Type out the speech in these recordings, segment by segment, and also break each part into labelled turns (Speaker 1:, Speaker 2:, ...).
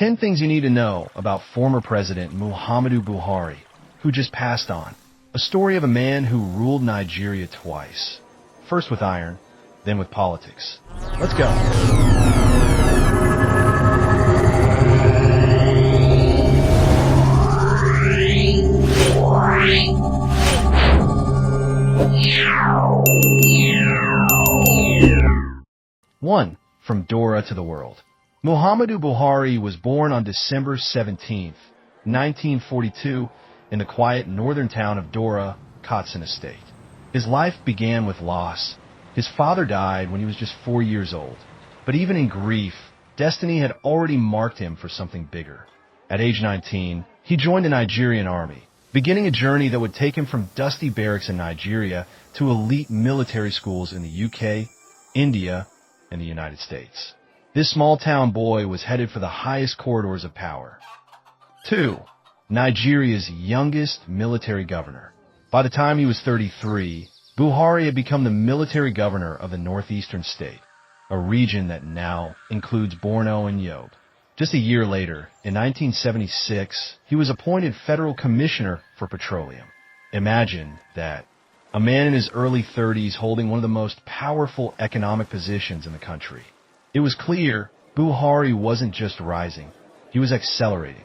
Speaker 1: 10 things you need to know about former President Muhammadu Buhari, who just passed on. A story of a man who ruled Nigeria twice. First with iron, then with politics. Let's go. 1. From Dora to the world. Muhammadu Buhari was born on December 17, 1942, in the quiet northern town of Dora, Katsina State. His life began with loss. His father died when he was just 4 years old. But even in grief, destiny had already marked him for something bigger. At age 19, he joined the Nigerian army, beginning a journey that would take him from dusty barracks in Nigeria to elite military schools in the UK, India, and the United States. This small-town boy was headed for the highest corridors of power. 2. Nigeria's youngest military governor. By the time he was 33, Buhari had become the military governor of the northeastern state, a region that now includes Borno and Yobe. Just a year later, in 1976, he was appointed federal commissioner for petroleum. Imagine that. A man in his early 30s holding one of the most powerful economic positions in the country. It was clear Buhari wasn't just rising, he was accelerating.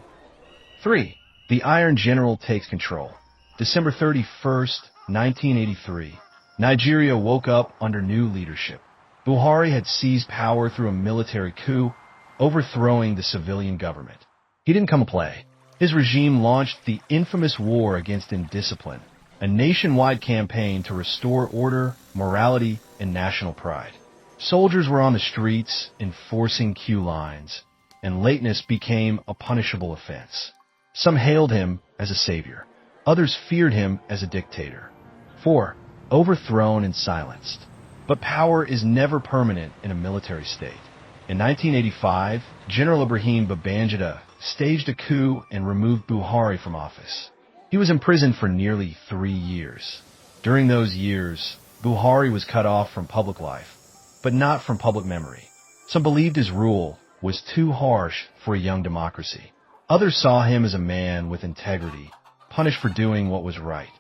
Speaker 1: 3. The Iron General takes control. December 31st, 1983. Nigeria woke up under new leadership. Buhari had seized power through a military coup, overthrowing the civilian government. He didn't come to play. His regime launched the infamous war against indiscipline, a nationwide campaign to restore order, morality, and national pride. Soldiers were on the streets enforcing queue lines, and lateness became a punishable offense. Some hailed him as a savior. Others feared him as a dictator. 4. Overthrown and silenced. But power is never permanent in a military state. In 1985, General Ibrahim Babangida staged a coup and removed Buhari from office. He was imprisoned for nearly 3 years. During those years, Buhari was cut off from public life, but not from public memory. Some believed his rule was too harsh for a young democracy. Others saw him as a man with integrity, punished for doing what was right.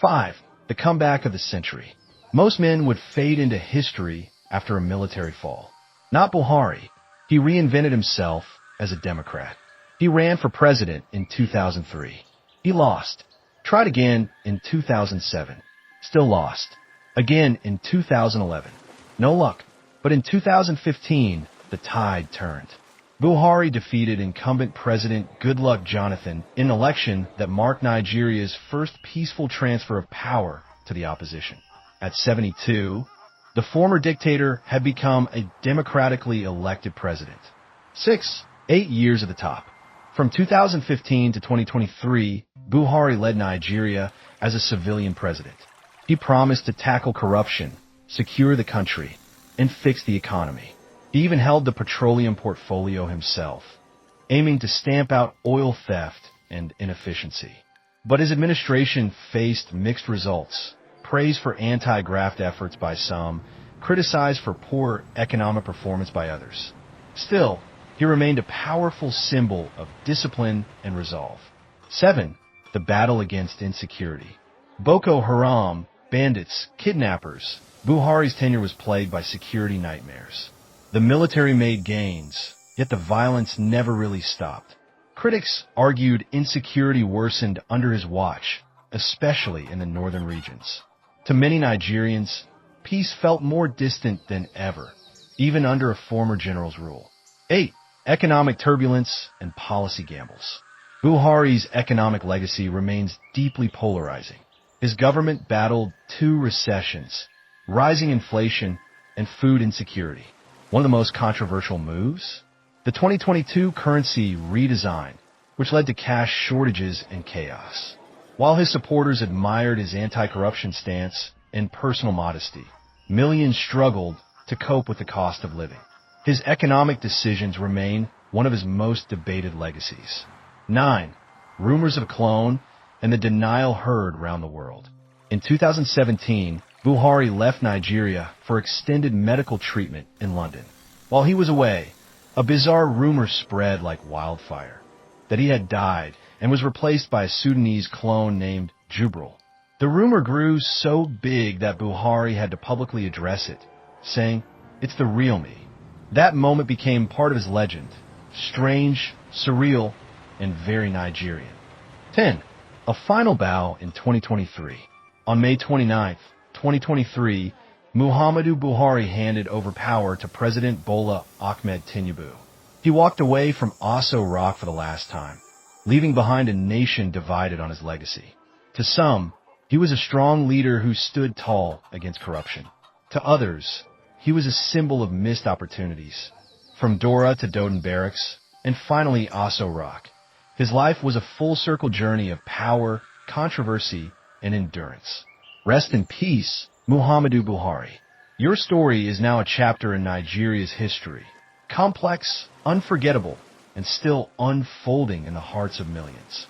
Speaker 1: 5. The comeback of the century. Most men would fade into history after a military fall. Not Buhari. He reinvented himself as a Democrat. He ran for president in 2003. He lost. Tried again in 2007. Still lost. Again in 2011. No luck. But in 2015, the tide turned. Buhari defeated incumbent President Goodluck Jonathan in an election that marked Nigeria's first peaceful transfer of power to the opposition. At 72, the former dictator had become a democratically elected president. 6. 8 years at the top. From 2015 to 2023, Buhari led Nigeria as a civilian president. He promised to tackle corruption, secure the country, and fix the economy. He even held the petroleum portfolio himself, aiming to stamp out oil theft and inefficiency. But his administration faced mixed results. Praise for anti-graft efforts by some, criticized for poor economic performance by others. Still, he remained a powerful symbol of discipline and resolve. 7. The battle against insecurity. Boko Haram, bandits, kidnappers. Buhari's tenure was plagued by security nightmares. The military made gains, yet the violence never really stopped. Critics argued insecurity worsened under his watch, especially in the northern regions. To many Nigerians, peace felt more distant than ever, even under a former general's rule. 8. Economic turbulence and policy gambles. Buhari's economic legacy remains deeply polarizing. His government battled 2 recessions, rising inflation, and food insecurity. One of the most controversial moves? The 2022 currency redesign, which led to cash shortages and chaos. While his supporters admired his anti-corruption stance and personal modesty, millions struggled to cope with the cost of living. His economic decisions remain one of his most debated legacies. 9. Rumors of a clone and the denial heard around the world. In 2017, Buhari left Nigeria for extended medical treatment in London. While he was away, A bizarre rumor spread like wildfire that he had died and was replaced by a Sudanese clone named Jubril. The rumor grew so big that Buhari had to publicly address it, saying, "It's the real me." That moment became part of his legend. Strange, surreal, and very Nigerian. 10. A final bow in 2023. On May 29, 2023, Muhammadu Buhari handed over power to President Bola Ahmed Tinubu. He walked away from Aso Rock for the last time, leaving behind a nation divided on his legacy. To some, he was a strong leader who stood tall against corruption. To others, he was a symbol of missed opportunities. From Dora to Doden Barracks, and finally Aso Rock, his life was a full-circle journey of power, controversy, and endurance. Rest in peace, Muhammadu Buhari. Your story is now a chapter in Nigeria's history. Complex, unforgettable, and still unfolding in the hearts of millions.